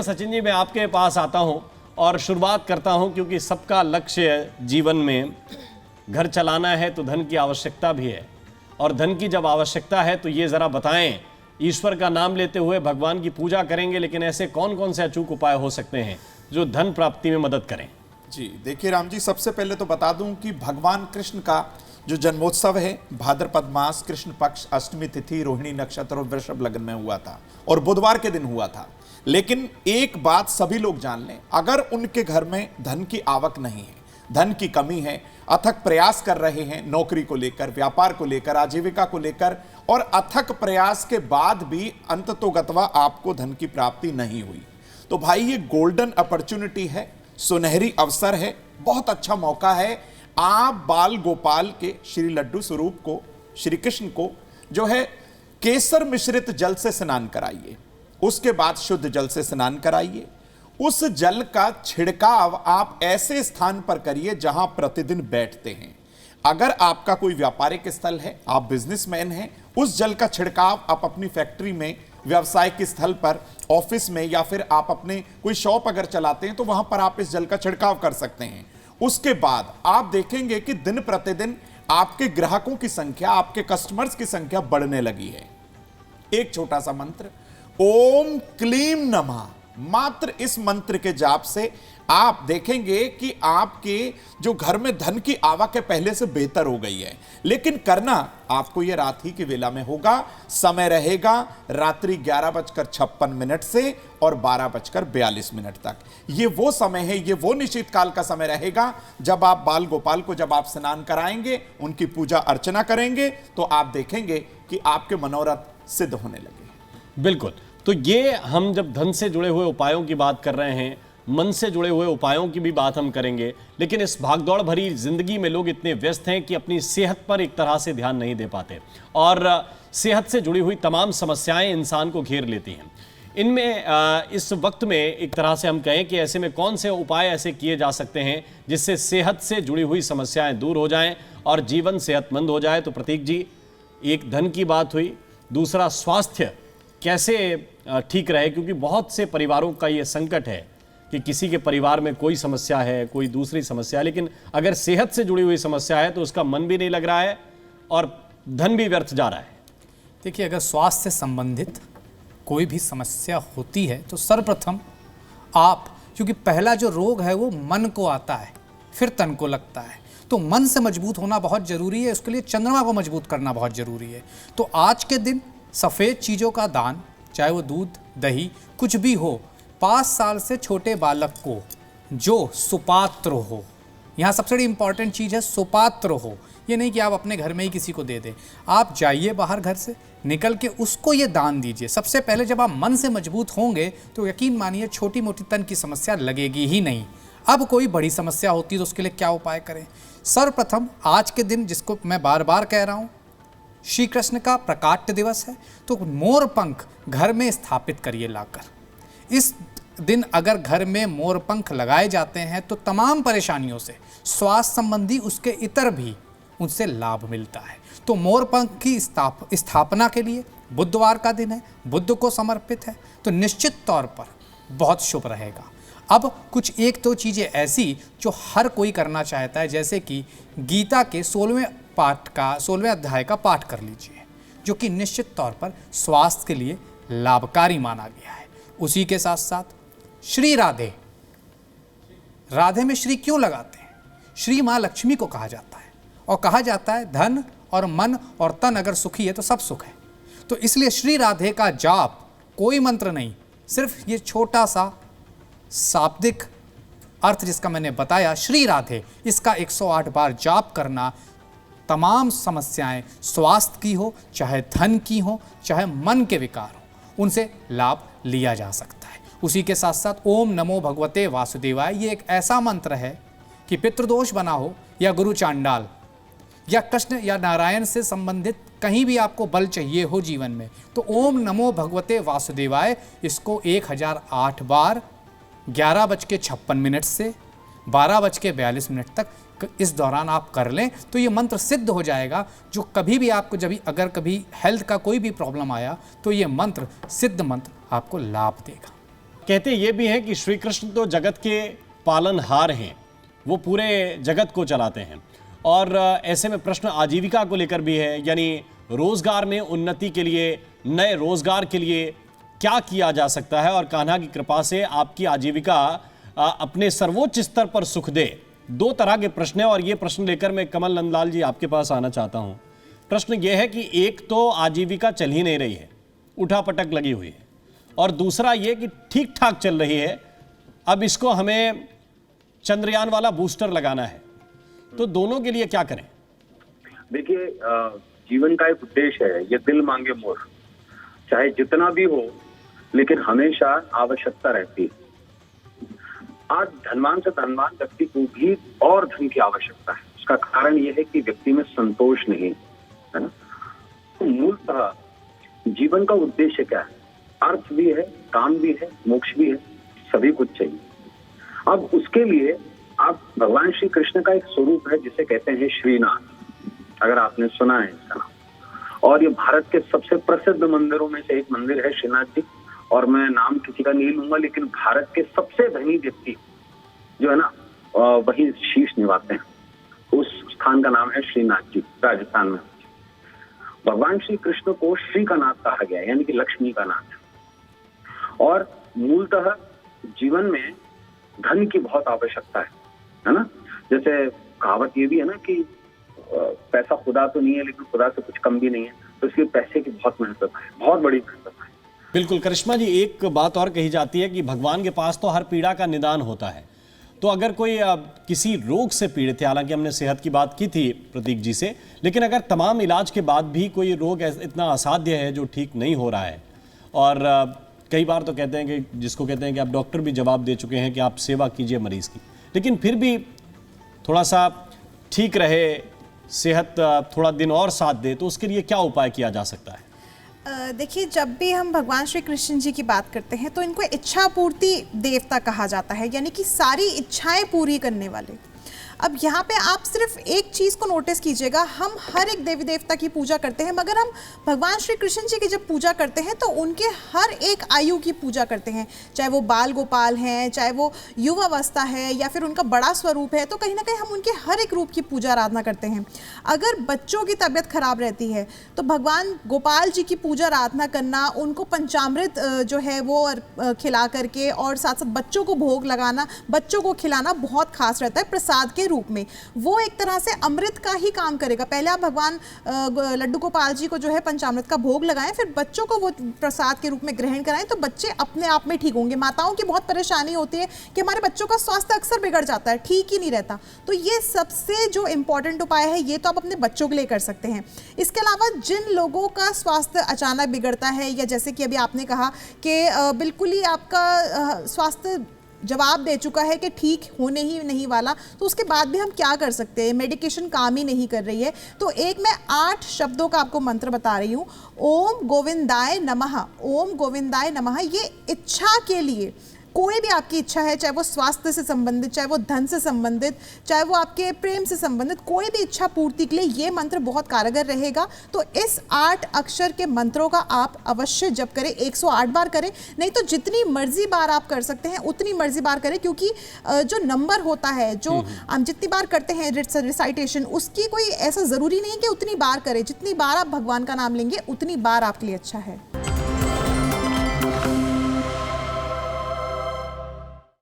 तो सचिन जी मैं आपके पास आता हूं और शुरुआत करता हूं, क्योंकि सबका लक्ष्य जीवन में घर चलाना है तो धन की आवश्यकता भी है। और धन की जब आवश्यकता है तो ये ज़रा बताएं, ईश्वर का नाम लेते हुए भगवान की पूजा करेंगे, लेकिन ऐसे कौन कौन से अचूक उपाय हो सकते हैं जो धन प्राप्ति में मदद करें? जी देखिए राम जी, सबसे पहले तो बता दूं कि भगवान कृष्ण का जो जन्मोत्सव है भाद्रपद मास कृष्ण पक्ष अष्टमी तिथि रोहिणी नक्षत्र और वृषभ लग्न में हुआ था और बुधवार के दिन हुआ था। लेकिन एक बात सभी लोग जान लें, अगर उनके घर में धन की आवक नहीं है, धन की कमी है, अथक प्रयास कर रहे हैं नौकरी को लेकर, व्यापार को लेकर, आजीविका को लेकर, और अथक प्रयास के बाद भी अंततोगत्वा आपको धन की प्राप्ति नहीं हुई, तो भाई ये गोल्डन अपॉर्चुनिटी है, सुनहरी अवसर है, बहुत अच्छा मौका है। आप बाल गोपाल के श्री लड्डू स्वरूप को, श्री कृष्ण को जो है केसर मिश्रित जल से स्नान कराइए, उसके बाद शुद्ध जल से स्नान कराइए। उस जल का छिड़काव आप ऐसे स्थान पर करिए जहां प्रतिदिन बैठते हैं। अगर आपका कोई व्यापारिक स्थल है, आप बिजनेसमैन हैं, उस जल का छिड़काव आप अपनी फैक्ट्री में, व्यवसायिक स्थल पर, ऑफिस में, या फिर आप अपने कोई शॉप अगर चलाते हैं तो वहां पर आप इस जल का छिड़काव कर सकते हैं। उसके बाद आप देखेंगे कि दिन प्रतिदिन आपके ग्राहकों की संख्या, आपके कस्टमर्स की संख्या बढ़ने लगी है। एक छोटा सा मंत्र, ओम क्लीम नमः, मात्र इस मंत्र के जाप से आप देखेंगे कि आपके जो घर में धन की आवक है पहले से बेहतर हो गई है। लेकिन करना आपको यह रात ही की वेला में होगा। समय रहेगा रात्रि 11:56 से और 12:42 तक। ये वो समय है, ये वो निश्चित काल का समय रहेगा जब आप बाल गोपाल को जब आप स्नान कराएंगे, उनकी पूजा अर्चना करेंगे, तो आप देखेंगे कि आपके मनोरथ सिद्ध होने लगे। बिल्कुल। तो ये हम जब धन से जुड़े हुए उपायों की बात कर रहे हैं, मन से जुड़े हुए उपायों की भी बात हम करेंगे, लेकिन इस भागदौड़ भरी जिंदगी में लोग इतने व्यस्त हैं कि अपनी सेहत पर एक तरह से ध्यान नहीं दे पाते और सेहत से जुड़ी हुई तमाम समस्याएं इंसान को घेर लेती हैं। इनमें इस वक्त में एक तरह से हम कहें कि ऐसे में कौन से उपाय ऐसे किए जा सकते हैं जिससे सेहत से जुड़ी हुई समस्याएं दूर हो जाएं और जीवन सेहतमंद हो जाए? तो प्रतीक जी, एक धन की बात हुई, दूसरा स्वास्थ्य कैसे ठीक रहे, क्योंकि बहुत से परिवारों का ये संकट है कि किसी के परिवार में कोई समस्या है, कोई दूसरी समस्या है, लेकिन अगर सेहत से जुड़ी हुई समस्या है तो उसका मन भी नहीं लग रहा है और धन भी व्यर्थ जा रहा है। देखिए, अगर स्वास्थ्य से संबंधित कोई भी समस्या होती है तो सर्वप्रथम आप, क्योंकि पहला जो रोग है वो मन को आता है, फिर तन को लगता है, तो मन से मजबूत होना बहुत ज़रूरी है। उसके लिए चंद्रमा को मजबूत करना बहुत ज़रूरी है। तो आज के दिन सफ़ेद चीज़ों का दान, चाहे वो दूध, दही, कुछ भी हो, 5 साल से छोटे बालक को जो सुपात्र हो, यहाँ सबसे बड़ी इंपॉर्टेंट चीज़ है सुपात्र हो। ये नहीं कि आप अपने घर में ही किसी को दे दें, आप जाइए बाहर घर से निकल के उसको ये दान दीजिए। सबसे पहले जब आप मन से मजबूत होंगे तो यकीन मानिए छोटी मोटी तन की समस्या लगेगी ही नहीं। अब कोई बड़ी समस्या होती है तो उसके लिए क्या उपाय करें? सर्वप्रथम आज के दिन, जिसको मैं बार बार कह रहा हूँ, श्री कृष्ण का प्रकाट्य दिवस है, तो मोर पंख घर में स्थापित करिए लाकर। इस दिन अगर घर में मोर पंख लगाए जाते हैं तो तमाम परेशानियों से, स्वास्थ्य संबंधी उसके इतर भी, उनसे लाभ मिलता है। तो मोर पंख की स्थापना के लिए बुधवार का दिन है, बुध को समर्पित है, तो निश्चित तौर पर बहुत शुभ रहेगा। अब कुछ एक दो चीज़ें ऐसी जो हर कोई करना चाहता है, जैसे कि गीता के 16वें अध्याय का पाठ कर लीजिए, जो कि निश्चित तौर पर स्वास्थ्य के लिए लाभकारी माना गया है। उसी के साथ साथ श्री राधे, राधे में श्री क्यों लगाते हैं? श्री माँ लक्ष्मी को कहा जाता है और कहा जाता है धन और मन और तन अगर सुखी है तो सब सुख है। तो इसलिए श्री राधे का जाप, कोई मंत्र नहीं, सिर्फ ये छोटा सा शाब्दिक अर्थ जिसका मैंने बताया, श्री राधे, इसका 108 बार जाप करना, तमाम समस्याएं स्वास्थ्य की हो, चाहे धन की हो, चाहे मन के विकार हो, उनसे लाभ लिया जा सकता है। उसी के साथ साथ ओम नमो भगवते वासुदेवाय, ये एक ऐसा मंत्र है कि पितृदोष बना हो या गुरु चांडाल या कृष्ण या नारायण से संबंधित कहीं भी आपको बल चाहिए हो जीवन में, तो ओम नमो भगवते वासुदेवाय इसको 1008 बार 11:56 से 12:42 तक इस दौरान आप कर लें तो ये मंत्र सिद्ध हो जाएगा। जो कभी भी आपको अगर कभी हेल्थ का कोई भी प्रॉब्लम आया तो ये मंत्र, सिद्ध मंत्र, आपको लाभ देगा। कहते ये भी हैं कि श्री कृष्ण तो जगत के पालनहार हैं, वो पूरे जगत को चलाते हैं। और ऐसे में प्रश्न आजीविका को लेकर भी है, यानी रोजगार में उन्नति के लिए, नए रोजगार के लिए क्या किया जा सकता है और कान्हा की कृपा से आपकी आजीविका अपने सर्वोच्च स्तर पर सुख दे। दो तरह के प्रश्न हैं और ये प्रश्न लेकर मैं कमल नंदलाल जी आपके पास आना चाहता हूं। प्रश्न ये है कि एक तो आजीविका चल ही नहीं रही है, उठापटक लगी हुई है, और दूसरा ये कि ठीक ठाक चल रही है, अब इसको हमें चंद्रयान वाला बूस्टर लगाना है, तो दोनों के लिए क्या करें? देखिए, जीवन का एक उद्देश्य है, ये दिल मांगे मोर, चाहे जितना भी हो लेकिन हमेशा आवश्यकता रहती है। आज धनवान से धनवान व्यक्ति को भी और धन की आवश्यकता है। उसका कारण यह है कि व्यक्ति में संतोष नहीं है ना। तो मूलतः जीवन का उद्देश्य क्या है? अर्थ भी है, काम भी है, मोक्ष भी है, सभी कुछ चाहिए। अब उसके लिए आप भगवान श्री कृष्ण का एक स्वरूप है जिसे कहते हैं श्रीनाथ, अगर आपने सुना है इसका नाम। और ये भारत के सबसे प्रसिद्ध मंदिरों में से एक मंदिर है श्रीनाथ जी। और मैं नाम किसी का नहीं लूंगा, लेकिन भारत के सबसे धनी व्यक्ति जो है ना वही शीश निभाते हैं। उस स्थान का नाम है श्रीनाथ जी, राजस्थान में। भगवान श्री कृष्ण को श्री का नाथ कहा गया है, यानी कि लक्ष्मी का नाथ। और मूलतः जीवन में धन की बहुत आवश्यकता है ना। जैसे कहावत ये भी है ना कि पैसा खुदा तो नहीं है लेकिन खुदा से कुछ कम भी नहीं है, तो इसलिए पैसे की बहुत महत्वता है, बहुत बड़ी महत्वता है। बिल्कुल करिश्मा जी, एक बात और कही जाती है कि भगवान के पास तो हर पीड़ा का निदान होता है। तो अगर कोई किसी रोग से पीड़ित है, हालांकि हमने सेहत की बात की थी प्रतीक जी से, लेकिन अगर तमाम इलाज के बाद भी कोई रोग इतना असाध्य है जो ठीक नहीं हो रहा है, और कई बार तो कहते हैं कि जिसको कहते हैं कि आप डॉक्टर भी जवाब दे चुके हैं कि आप सेवा कीजिए मरीज की, लेकिन फिर भी थोड़ा सा ठीक रहे, सेहत थोड़ा दिन और साथ दे, तो उसके लिए क्या उपाय किया जा सकता है? देखिए, जब भी हम भगवान श्री कृष्ण जी की बात करते हैं तो इनको इच्छा पूर्ति देवता कहा जाता है, यानी कि सारी इच्छाएं पूरी करने वाले। अब यहाँ पे आप सिर्फ एक चीज़ को नोटिस कीजिएगा, हम हर एक देवी देवता की पूजा करते हैं, मगर हम भगवान श्री कृष्ण जी की जब पूजा करते हैं तो उनके हर एक आयु की पूजा करते हैं, चाहे वो बाल गोपाल हैं, चाहे वो युवावस्था है, या फिर उनका बड़ा स्वरूप है, तो कहीं ना कहीं हम उनके हर एक रूप की पूजा आराधना करते हैं। अगर बच्चों की तबीयत खराब रहती है तो भगवान गोपाल जी की पूजा आराधना करना, उनको पंचामृत जो है वो खिला करके और साथ साथ बच्चों को भोग लगाना, बच्चों को खिलाना बहुत खास रहता है प्रसाद के रूप में। वो एक तरह से अमृत का ही काम करेगा। पहले आप भगवान लड्डू गोपाल जी को जो है पंचामृत का भोग लगाएं, फिर बच्चों को वो प्रसाद के रूप में ग्रहण कराएं, तो बच्चे अपने आप में ठीक होंगे। माताओं की बहुत परेशानी होती है कि हमारे बच्चों का स्वास्थ्य अक्सर बिगड़ जाता है, ठीक ही नहीं रहता। तो ये सबसे जो इंपॉर्टेंट उपाय है ये तो आप अपने बच्चों के लिए कर सकते हैं। इसके अलावा जिन लोगों का स्वास्थ्य अचानक बिगड़ता है, या जैसे कि अभी आपने कहा कि बिल्कुल ही आपका स्वास्थ्य जवाब दे चुका है कि ठीक होने ही नहीं वाला, तो उसके बाद भी हम क्या कर सकते हैं? मेडिकेशन काम ही नहीं कर रही है, तो एक मैं 8 शब्दों का आपको मंत्र बता रही हूँ। ओम गोविंदाय नमः, ओम गोविंदाय नमः। ये इच्छा के लिए, कोई भी आपकी इच्छा है, चाहे वो स्वास्थ्य से संबंधित, चाहे वो धन से संबंधित, चाहे वो आपके प्रेम से संबंधित, कोई भी इच्छा पूर्ति के लिए ये मंत्र बहुत कारगर रहेगा। तो इस 8 अक्षर के मंत्रों का आप अवश्य जप करें, 108 बार करें, नहीं तो जितनी मर्जी बार आप कर सकते हैं उतनी मर्जी बार करें, क्योंकि जो नंबर होता है, जो हम जितनी बार करते हैं रिसाइटेशन, उसकी कोई ऐसा ज़रूरी नहीं है कि उतनी बार करें। जितनी बार आप भगवान का नाम लेंगे उतनी बार आपके लिए अच्छा है।